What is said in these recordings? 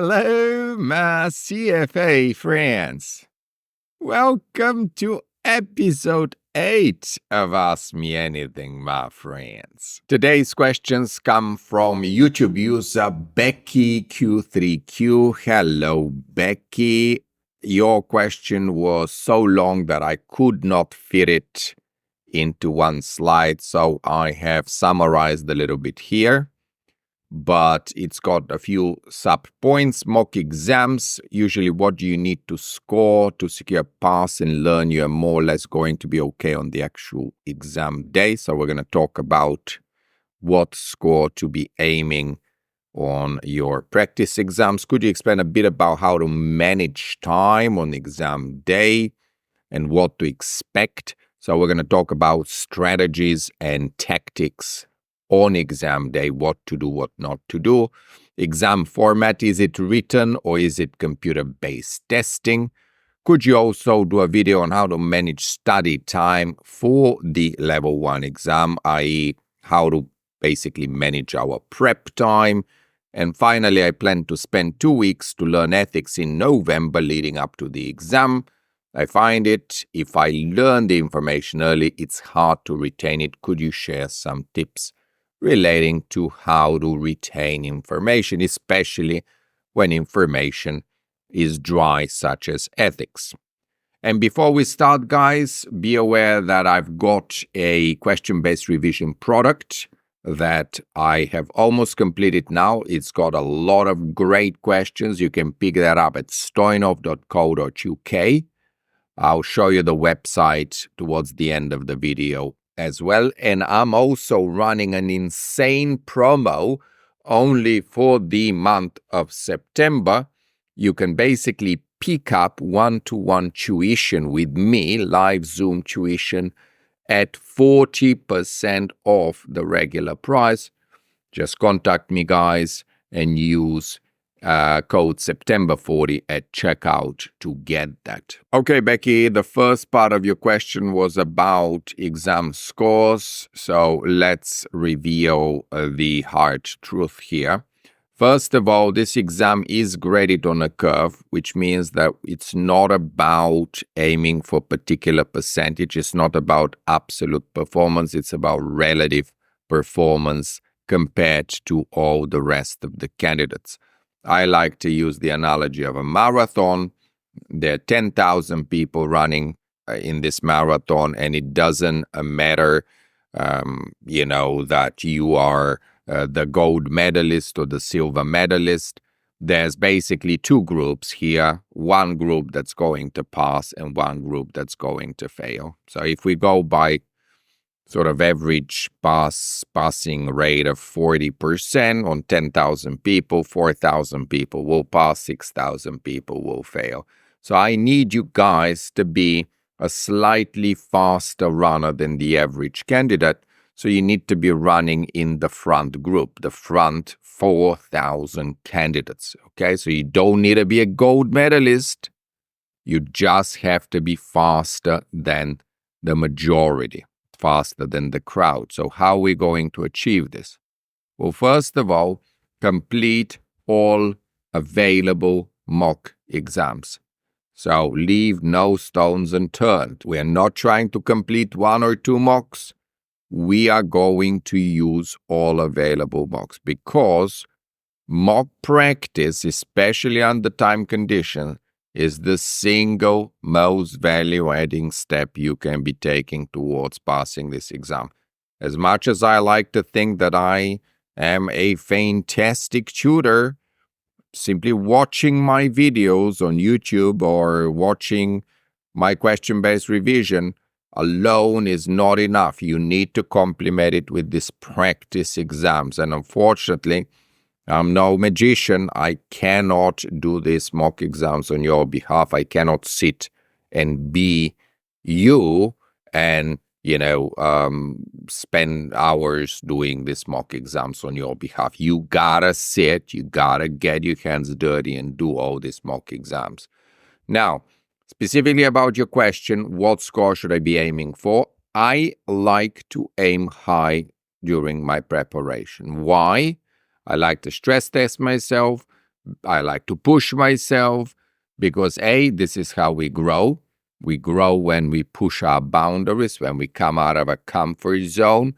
Hello, my CFA friends. Welcome to episode 8 of Ask Me Anything, my friends. Today's questions come from YouTube user Becky Q3Q. Hello, Becky. Your question was so long that I could not fit it into one slide, so I have summarized a little bit here. But it's got a few sub-points. Mock exams, usually what do you need to score to secure pass and learn you're more or less going to be okay on the actual exam day. So we're going to talk about what score to be aiming on your practice exams. Could you explain a bit about how to manage time on exam day and what to expect? So we're going to talk about strategies and tactics on exam day, what to do, what not to do. Exam format, is it written or is it computer-based testing? Could you also do a video on how to manage study time for the level 1 exam, i.e. how to basically manage our prep time? And finally, I plan to spend 2 weeks to learn ethics in November leading up to the exam. I find it, if I learn the information early, it's hard to retain it. Could you share some tips relating to how to retain information, especially when information is dry, such as ethics? And before we start, guys, be aware that I've got a question-based revision product that I have almost completed now. It's got a lot of great questions. You can pick that up at stoinov.co.uk. I'll show you the website towards the end of the video as well. And I'm also running an insane promo only for the month of September. You can basically pick up one-to-one tuition with me, live Zoom tuition, at 40% off the regular price. Just contact me, guys, and use code September40 at checkout to get that. Okay, Becky, the first part of your question was about exam scores. So let's reveal the hard truth here. First of all, this exam is graded on a curve, which means that it's not about aiming for particular percentage. It's not about absolute performance. It's about relative performance compared to all the rest of the candidates. I like to use the analogy of a marathon. There are 10,000 people running in this marathon, and it doesn't matter, that you are the gold medalist or the silver medalist. There's basically two groups here, one group that's going to pass and one group that's going to fail. So if we go by sort of average passing rate of 40% on 10,000 people, 4,000 people will pass, 6,000 people will fail. So I need you guys to be a slightly faster runner than the average candidate. So you need to be running in the front group, the front 4,000 candidates. Okay, so you don't need to be a gold medalist. You just have to be faster than the majority, faster than the crowd. So how are we going to achieve this? Well, first of all, complete all available mock exams. So leave no stones unturned. We are not trying to complete 1 or 2 mocks. We are going to use all available mocks because mock practice, especially under time conditions, is the single most value-adding step you can be taking towards passing this exam. As much as I like to think that I am a fantastic tutor, simply watching my videos on YouTube or watching my question-based revision alone is not enough. You need to complement it with these practice exams. And unfortunately, I'm no magician. I cannot do these mock exams on your behalf. I cannot sit and be you and, spend hours doing these mock exams on your behalf. You gotta sit, you gotta get your hands dirty and do all these mock exams. Now, specifically about your question, what score should I be aiming for? I like to aim high during my preparation. Why? I like to stress test myself. I like to push myself because this is how we grow. We grow when we push our boundaries, when we come out of a comfort zone.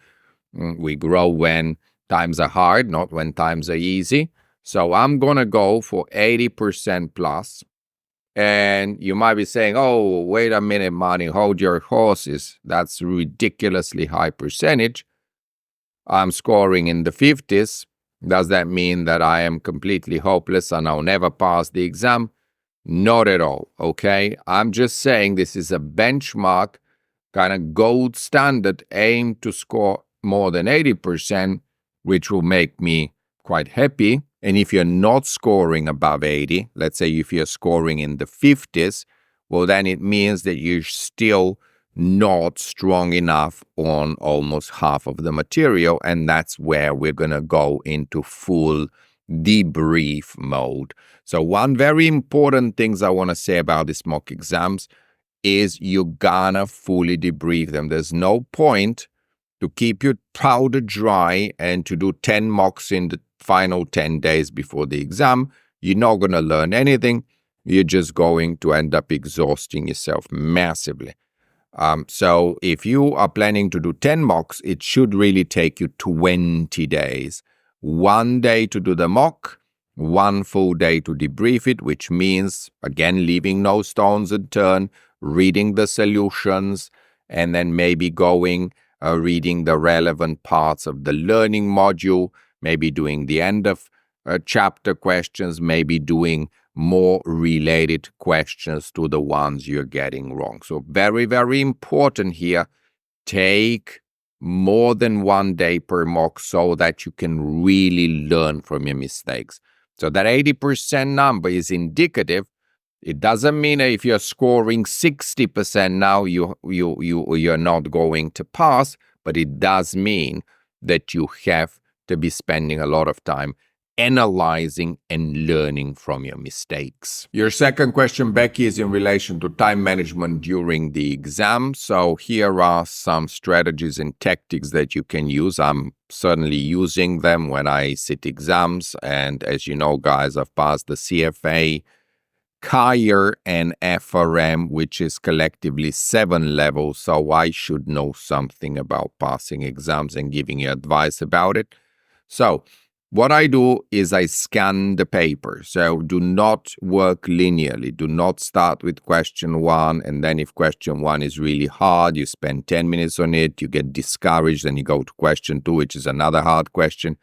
We grow when times are hard, not when times are easy. So I'm going to go for 80% plus. And you might be saying, oh, wait a minute, Marty, hold your horses. That's ridiculously high percentage. I'm scoring in the 50s. Does that mean that I am completely hopeless and I'll never pass the exam? Not at all, okay? I'm just saying this is a benchmark, kind of gold standard, aim to score more than 80%, which will make me quite happy. And if you're not scoring above 80, let's say if you're scoring in the 50s, well, then it means that you're still not strong enough on almost half of the material. And that's where we're going to go into full debrief mode. So one very important things I want to say about these mock exams is you're gonna fully debrief them. There's no point to keep your powder dry and to do 10 mocks in the final 10 days before the exam. You're not going to learn anything. You're just going to end up exhausting yourself massively. So if you are planning to do 10 mocks, it should really take you 20 days. 1 day to do the mock, 1 full day to debrief it, which means, again, leaving no stones unturned, reading the solutions, and then maybe going reading the relevant parts of the learning module, maybe doing the end of chapter questions, maybe doing more related questions to the ones you're getting wrong. So very, very important here, take more than 1 day per mock so that you can really learn from your mistakes. So that 80% number is indicative. It doesn't mean that if you're scoring 60% now, you're not going to pass, but it does mean that you have to be spending a lot of time analyzing and learning from your mistakes. Your second question, Becky, is in relation to time management during the exam. So here are some strategies and tactics that you can use. I'm certainly using them when I sit exams. And as you know, guys, I've passed the CFA, CAIR, and FRM, which is collectively 7 levels, so I should know something about passing exams and giving you advice about it. So what I do is I scan the paper. So do not work linearly. Do not start with question 1, and then if question 1 is really hard, you spend 10 minutes on it, you get discouraged, and you go to question 2, which is another hard question.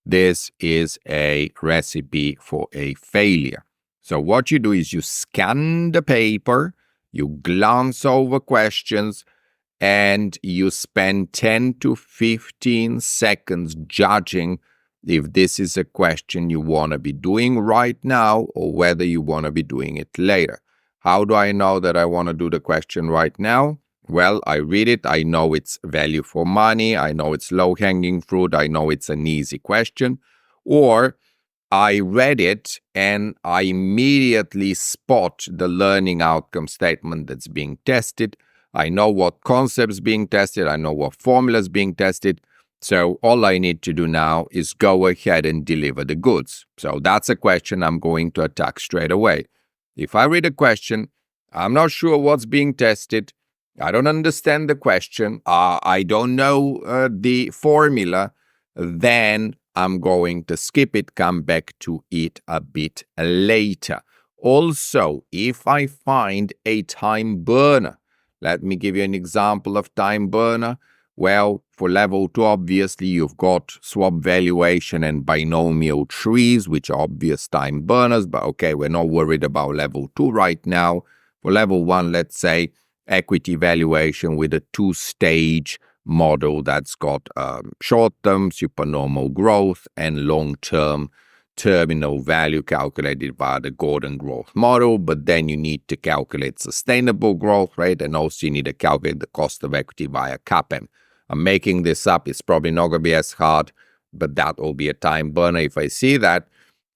This is a recipe for a failure. So what you do is you scan the paper, you glance over questions, and you spend 10 to 15 seconds judging if this is a question you want to be doing right now or whether you want to be doing it later. How do I know that I want to do the question right now? Well, I read it. I know it's value for money. I know it's low-hanging fruit. I know it's an easy question. Or I read it and I immediately spot the learning outcome statement that's being tested. I know what concepts being tested. I know what formulas being tested. So all I need to do now is go ahead and deliver the goods. So that's a question I'm going to attack straight away. If I read a question, I'm not sure what's being tested. I don't understand the question. I don't know the formula. Then I'm going to skip it, come back to it a bit later. Also, if I find a time burner, let me give you an example of time burner. Well, for level 2, obviously, you've got swap valuation and binomial trees, which are obvious time burners. But okay, we're not worried about level 2 right now. For level 1, let's say equity valuation with a 2-stage model that's got short-term supernormal growth and long-term terminal value calculated via the Gordon growth model, but then you need to calculate sustainable growth rate, and also you need to calculate the cost of equity via CAPM. I'm making this up. It's probably not going to be as hard, but that will be a time burner if I see that.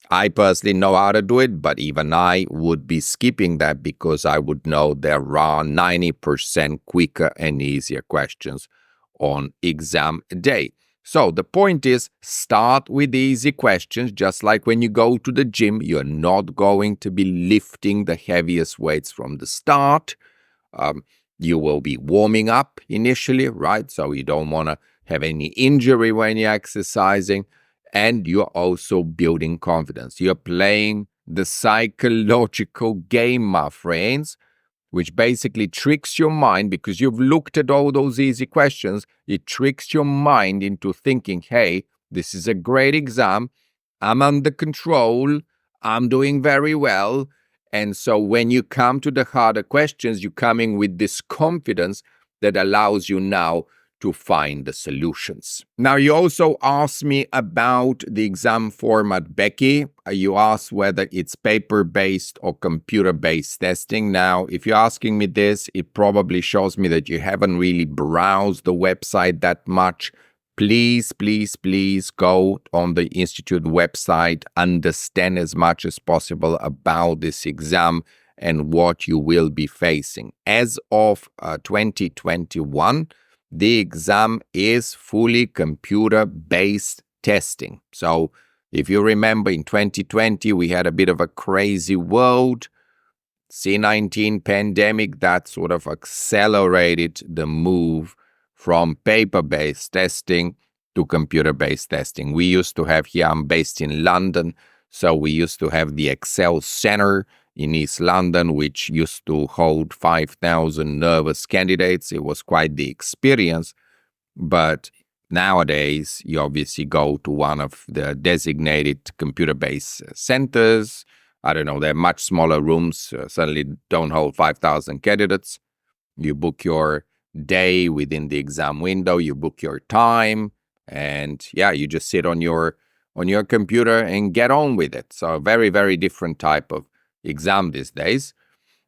I personally know how to do it, but even I would be skipping that because I would know there are 90% quicker and easier questions on exam day. So the point is, start with easy questions. Just like when you go to the gym, you're not going to be lifting the heaviest weights from the start. You will be warming up initially, right? So you don't want to have any injury when you're exercising. And you're also building confidence. You're playing the psychological game, my friends, which basically tricks your mind because you've looked at all those easy questions. It tricks your mind into thinking, hey, this is a great exam. I'm under control. I'm doing very well. And so when you come to the harder questions, you're coming with this confidence that allows you now to find the solutions. Now, you also asked me about the exam format, Becky. You asked whether it's paper-based or computer-based testing. Now, if you're asking me this, it probably shows me that you haven't really browsed the website that much. Please, please, please go on the Institute website, understand as much as possible about this exam and what you will be facing. As of 2021, the exam is fully computer-based testing. So if you remember, in 2020, we had a bit of a crazy world. C-19 pandemic, that sort of accelerated the move from paper-based testing to computer-based testing. We used to have here, I'm based in London, so we used to have the Excel Center in East London, which used to hold 5,000 nervous candidates. It was quite the experience, but nowadays you obviously go to one of the designated computer-based centers. I don't know, they're much smaller rooms, certainly don't hold 5,000 candidates. You book your day within the exam window, you book your time, and yeah, you just sit on your computer and get on with it. So a very, very different type of exam these days.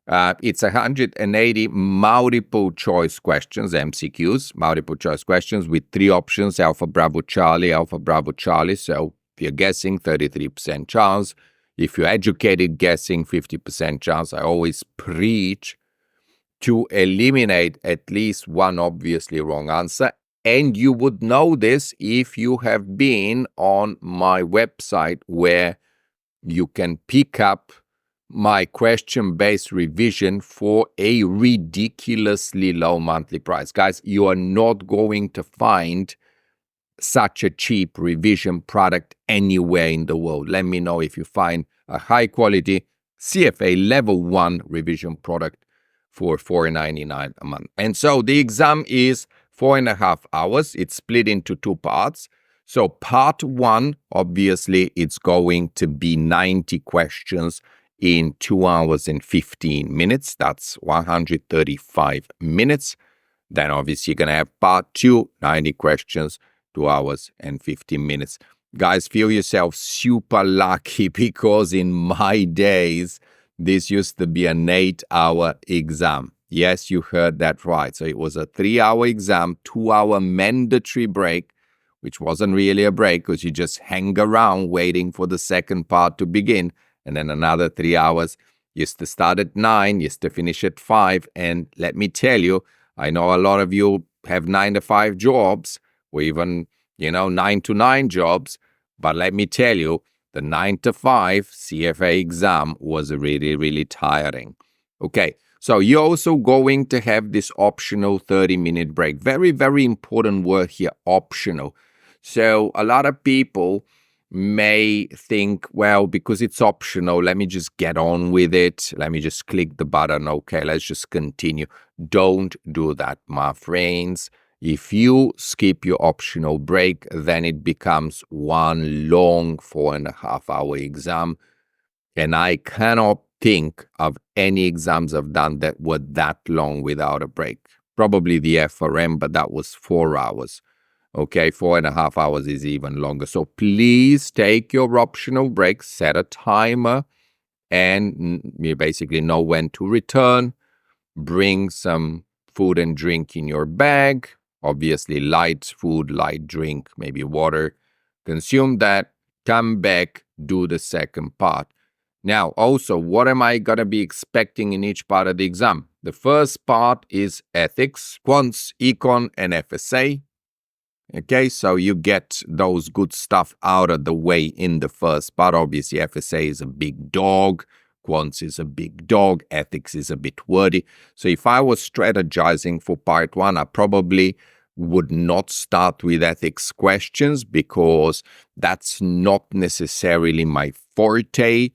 It's 180 multiple choice questions, MCQs, multiple choice questions with 3 options, Alpha, Bravo, Charlie, Alpha, Bravo, Charlie. So if you're guessing, 33% chance. If you're educated guessing, 50% chance. I always preach to eliminate at least one obviously wrong answer. And you would know this if you have been on my website, where you can pick up my question-based revision for a ridiculously low monthly price. Guys, you are not going to find such a cheap revision product anywhere in the world. Let me know if you find a high-quality CFA Level 1 revision product for $4.99 a month. And so the exam is 4.5 hours. It's split into 2 parts. So part 1, obviously, it's going to be 90 questions in 2 hours and 15 minutes. That's 135 minutes. Then obviously you're going to have part 2, 90 questions, 2 hours and 15 minutes. Guys, feel yourself super lucky, because in my days, this used to be an 8-hour exam. Yes, you heard that right. So it was a 3-hour exam, 2-hour mandatory break, which wasn't really a break because you just hang around waiting for the second part to begin. And then another 3 hours. Used to start at 9, used to finish at 5. And let me tell you, I know a lot of you have 9-to-5 jobs, or even, 9-to-9 jobs. But let me tell you, the 9-to-5 CFA exam was really, really tiring. Okay, so you're also going to have this optional 30-minute break. Very, very important word here, optional. So a lot of people may think, well, because it's optional, let me just get on with it. Let me just click the button. Okay, let's just continue. Don't do that, my friends. If you skip your optional break, then it becomes one long 4.5-hour exam. And I cannot think of any exams I've done that were that long without a break. Probably the FRM, but that was 4 hours. Okay, 4.5 hours is even longer. So please take your optional break, set a timer, and you basically know when to return. Bring some food and drink in your bag. Obviously, light food, light drink, maybe water. Consume that, come back, do the second part. Now, also, what am I going to be expecting in each part of the exam? The first part is ethics, quants, econ, and FSA. Okay, so you get those good stuff out of the way in the first part. Obviously, FSA is a big dog, quants is a big dog, ethics is a bit wordy. So if I was strategizing for part one, I probably would not start with ethics questions because that's not necessarily my forte.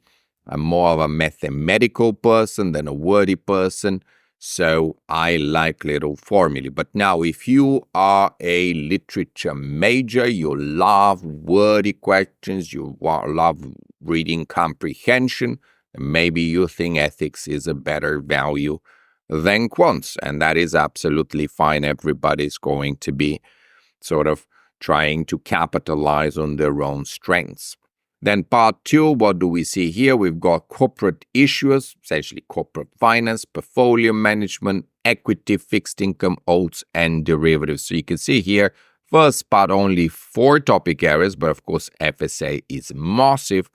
I'm more of a mathematical person than a wordy person. So I like little formulae. But now, if you are a literature major, you love wordy questions, you love reading comprehension, maybe you think ethics is a better value than quants. And that is absolutely fine. Everybody's going to be sort of trying to capitalize on their own strengths. Then part two, what do we see here? We've got corporate issues, essentially corporate finance, portfolio management, equity, fixed income, alts, and derivatives. So you can see here, first part only 4 topic areas, but of course FSA is massive.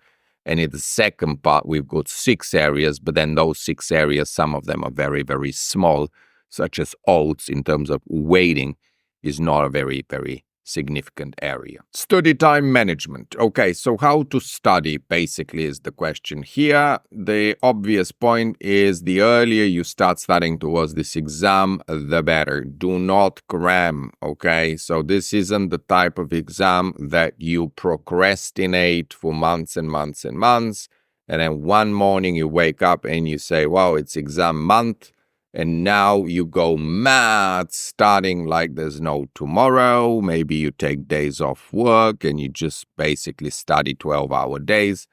And in the second part, we've got 6 areas, but then those 6 areas, some of them are very, very small, such as alts in terms of weighting is not a very, very significant area. Study time management. Okay, so how to study basically is the question here. The obvious point is the earlier you start studying towards this exam, the better. Do not cram, okay? So this isn't the type of exam that you procrastinate for months and months and months, and then one morning you wake up and you say, wow, it's exam month. And now you go mad, starting like there's no tomorrow. Maybe you take days off work and you just basically study 12-hour days.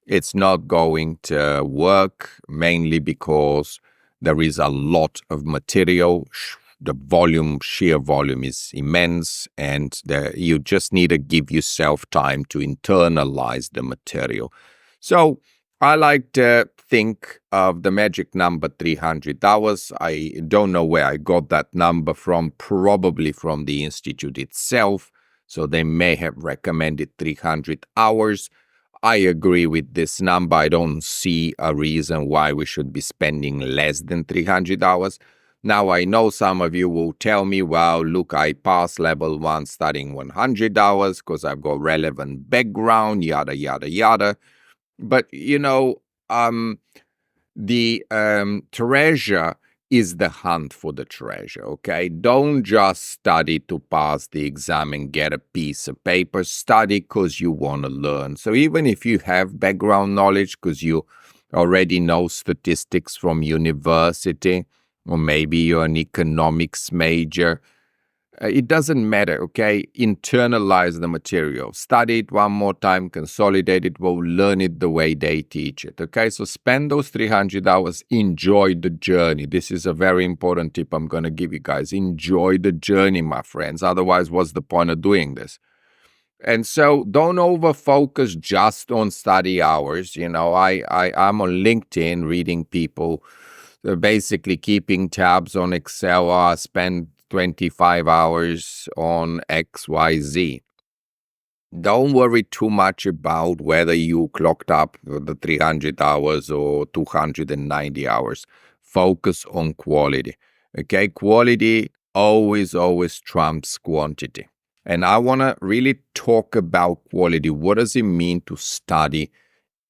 It's not going to work, mainly because there is a lot of material. The sheer volume is immense, and you just need to give yourself time to internalize the material. So I like to think of the magic number 300 hours. I don't know where I got that number from, probably from the institute itself. So they may have recommended 300 hours. I agree with this number. I don't see a reason why we should be spending less than 300 hours. Now, I know some of you will tell me, well, look, I passed level 1 studying 100 hours because I've got relevant background, yada, yada, yada. But, the treasure is the hunt for the treasure, okay? Don't just study to pass the exam and get a piece of paper. Study because you want to learn. So even if you have background knowledge because you already know statistics from university, or maybe you're an economics major, it doesn't matter, okay? Internalize the material. Study it one more time, consolidate it, well, learn it the way they teach it, okay? So spend those 300 hours, enjoy the journey. This is a very important tip I'm going to give you guys. Enjoy the journey, my friends. Otherwise, what's the point of doing this? And so don't over-focus just on study hours. I'm on LinkedIn reading people basically keeping tabs on Excel. I spend 25 hours on XYZ. Don't worry too much about whether you clocked up the 300 hours or 290 hours. Focus on quality. Okay, quality always trumps quantity. And I want to really talk about quality. What does it mean to study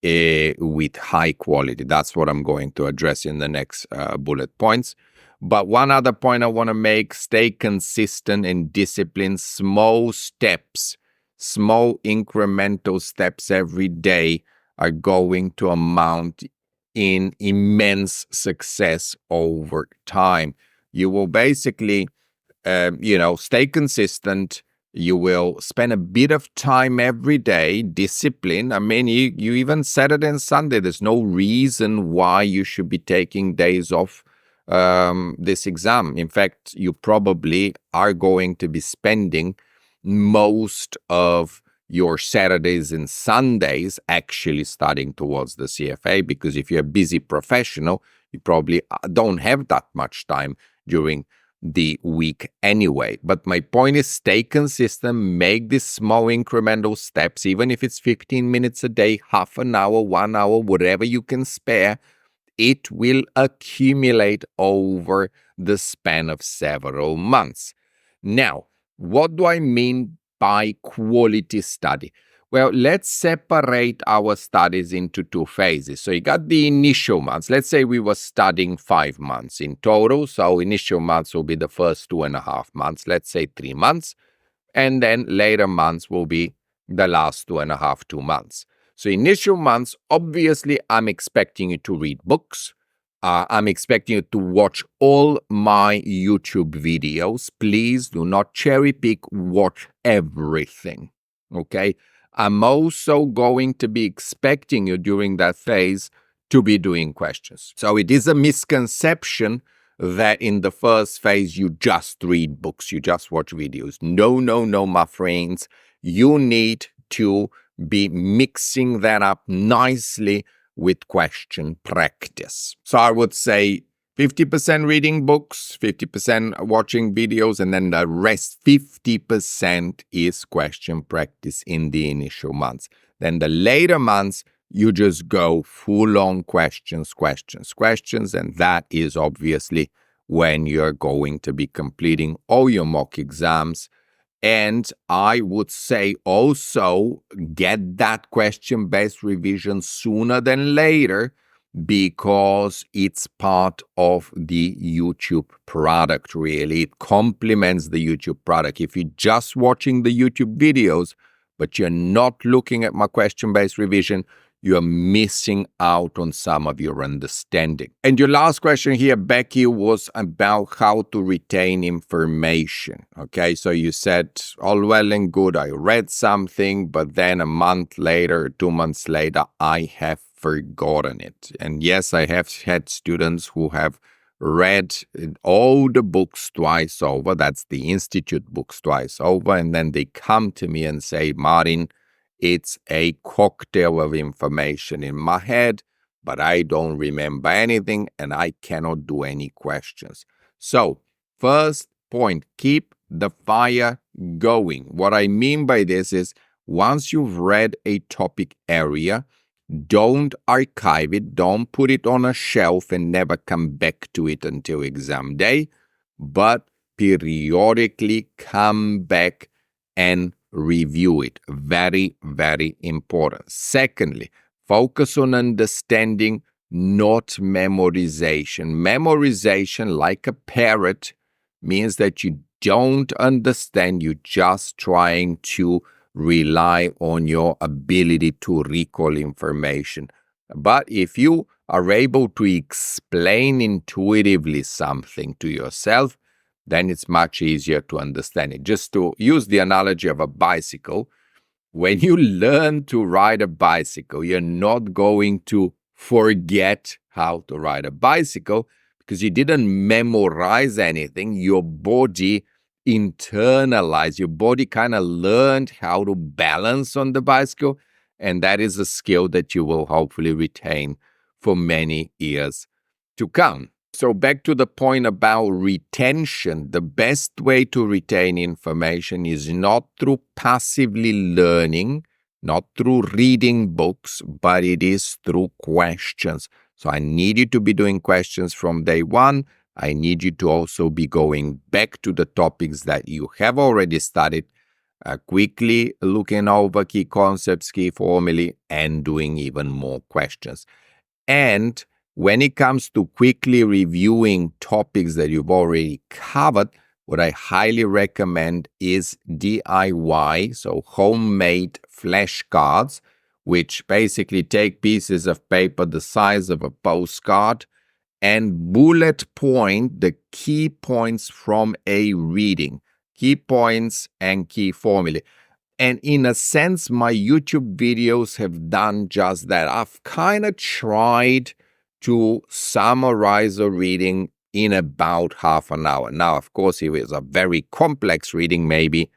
with high quality? That's what I'm going to address in the next bullet points. But one other point I want to make, stay consistent and disciplined. Small steps, small incremental steps every day are going to amount in immense success over time. You will basically, stay consistent. You will spend a bit of time every day, discipline. I mean, you even Saturday and Sunday, there's no reason why you should be taking days off this exam. In fact, you probably are going to be spending most of your Saturdays and Sundays actually studying towards the CFA, because if you're a busy professional, you probably don't have that much time during the week anyway. But my point is, stay consistent, make these small incremental steps, even if it's 15 minutes a day, half an hour, 1 hour, whatever you can spare. It will accumulate over the span of several months. Now, What do I mean by quality study? Well, let's separate our studies into two phases. So you got the initial months. Let's say we were studying 5 months in total. So initial months will be the first 2.5 months, let's say 3 months. And then later months will be the last 2.5 months. So initial months, obviously, I'm expecting you to read books. I'm expecting you to watch all my YouTube videos. Please do not cherry pick, watch everything. Okay? I'm also going to be expecting you during that phase to be doing questions. So it is a misconception that in the first phase you just read books, you just watch videos. No, no, no, my friends. You need to be mixing that up nicely with question practice. So I would say 50% reading books, 50% watching videos, and then the rest 50% is question practice in the initial months. Then the later months, you just go full on questions, and that is obviously when you're going to be completing all your mock exams. And I would say also get that question-based revision sooner than later, because it's part of the YouTube product, really. It complements the YouTube product. If you're just watching the YouTube videos, but you're not looking at my question-based revision, you're missing out on some of your understanding. And your last question here, Becky, was about how to retain information. Okay, so you said, all well and good, I read something, but then a month later, 2 months later, I have forgotten it. And yes, I have had students who have read all the books twice over. That's the Institute books twice over. And then they come to me and say, Martin, it's a cocktail of information in my head, but I don't remember anything and I cannot do any questions. So, first point, keep the fire going. What I mean by this is, once you've read a topic area, don't archive it, don't put it on a shelf and never come back to it until exam day, but periodically come back and review it. Very, very important. Secondly, focus on understanding, not memorization. Memorization, like a parrot, means that you don't understand, you're just trying to rely on your ability to recall information. But if you are able to explain intuitively something to yourself, then it's much easier to understand it. Just to use the analogy of a bicycle, when you learn to ride a bicycle, you're not going to forget how to ride a bicycle because you didn't memorize anything. Your body internalized, your body kind of learned how to balance on the bicycle, and that is a skill that you will hopefully retain for many years to come. So back to the point about retention, the best way to retain information is not through passively learning, not through reading books, but it is through questions. So I need you to be doing questions from day one. I need you to also be going back to the topics that you have already studied, quickly looking over key concepts, key formulae, and doing even more questions. And when it comes to quickly reviewing topics that you've already covered, what I highly recommend is DIY, so homemade flashcards, which basically take pieces of paper the size of a postcard and bullet point the key points from a reading, key points and key formulae. And in a sense, my YouTube videos have done just that. I've kind of tried to summarize a reading in about half an hour. Now, of course, if it's a very complex reading, maybe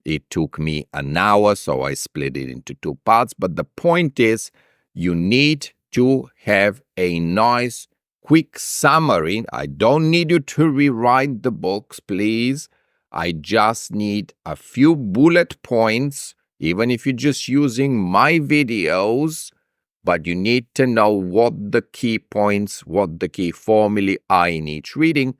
it took me an hour, so I split it into 2 parts. But the point is, you need to have a nice, quick summary. I don't need you to rewrite the books, please. I just need a few bullet points, even if you're just using my videos, but you need to know what the key points, what the key formulae are in each reading,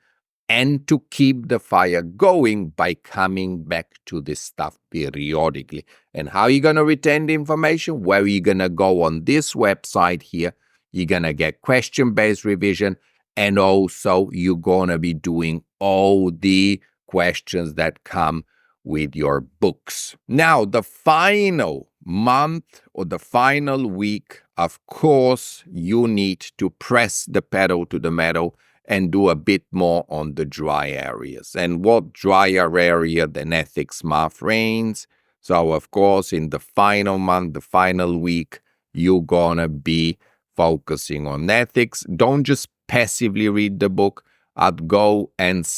and to keep the fire going by coming back to this stuff periodically. And how are you going to retain the information? Well, you're going to go on this website here. You're going to get question-based revision, and also you're going to be doing all the questions that come with your books. Now, the final month or the final week, of course, you need to press the pedal to the metal and do a bit more on the dry areas. And what drier area than ethics, my friends? So, of course, in the final month, the final week, you're gonna be focusing on ethics. Don't just passively read the book. I'd go and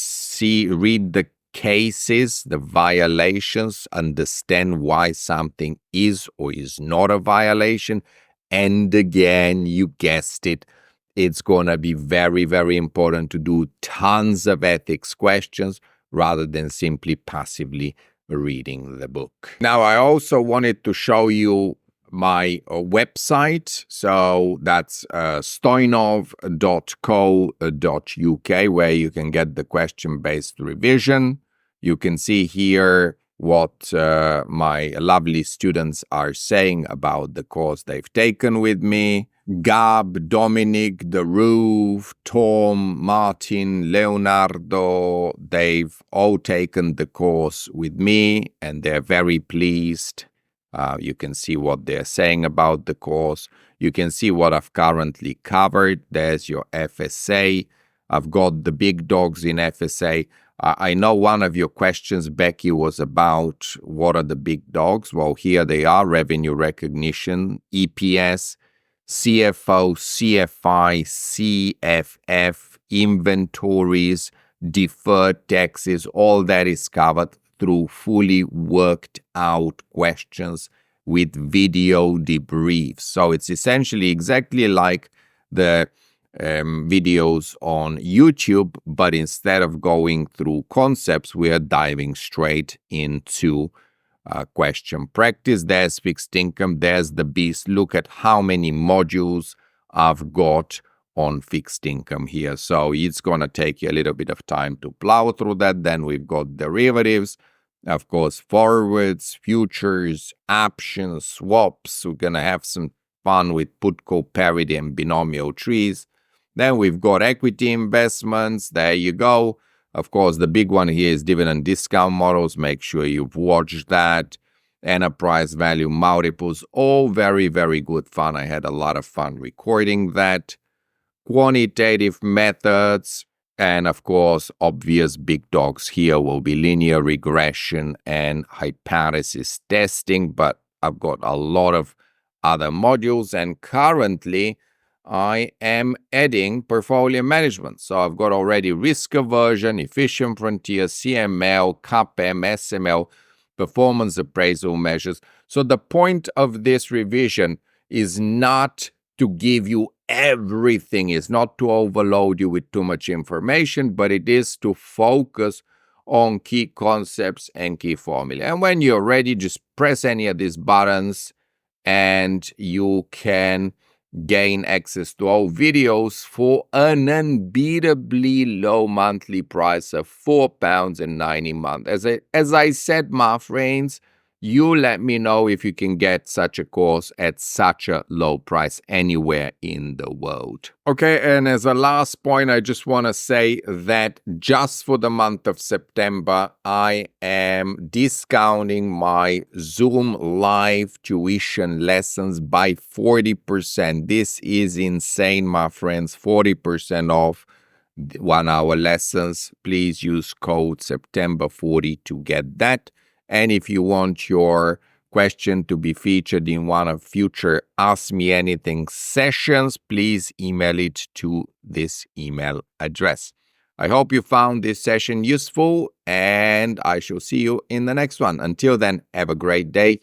read the cases, the violations, understand why something is or is not a violation. And again, you guessed it, it's going to be very, very important to do tons of ethics questions rather than simply passively reading the book. Now, I also wanted to show you my website. So that's stoinov.co.uk, where you can get the question-based revision. You can see here what my lovely students are saying about the course they've taken with me. Gab, Dominic, The Roof, Tom, Martin, Leonardo, they've all taken the course with me and they're very pleased. You can see what they're saying about the course. You can see what I've currently covered. There's your FSA. I've got the big dogs in FSA. I know one of your questions, Becky, was about what are the big dogs. Well, here they are: revenue recognition, EPS, CFO, CFI, CFF, inventories, deferred taxes. All that is covered through fully worked out questions with video debriefs. So it's essentially exactly like the videos on YouTube, but instead of going through concepts, we are diving straight into question practice. There's fixed income, there's the beast. Look at how many modules I've got on fixed income here. So it's going to take you a little bit of time to plow through that. Then we've got derivatives, of course, forwards, futures, options, swaps. We're going to have some fun with put-call parity and binomial trees. Then we've got equity investments. There you go. Of course, the big one here is dividend discount models. Make sure you've watched that. Enterprise value multiples. All very, very good fun. I had a lot of fun recording that. Quantitative methods. And of course, obvious big dogs here will be linear regression and hypothesis testing. But I've got a lot of other modules. And currently, I am adding portfolio management. So I've got already risk aversion, efficient frontier, CML, CAPM, SML, performance appraisal measures. So the point of this revision is not to give you everything, is not to overload you with too much information, but it is to focus on key concepts and key formula. And when you're ready, just press any of these buttons and you can gain access to all videos for an unbeatably low monthly price of £4.90 a month. As I said, my friends, you let me know if you can get such a course at such a low price anywhere in the world. Okay, and as a last point, I just want to say that just for the month of September, I am discounting my Zoom live tuition lessons by 40%. This is insane, my friends. 40% off 1 hour lessons. Please use code September40 to get that. And if you want your question to be featured in one of future Ask Me Anything sessions, please email it to this email address. I hope you found this session useful, and I shall see you in the next one. Until then, have a great day.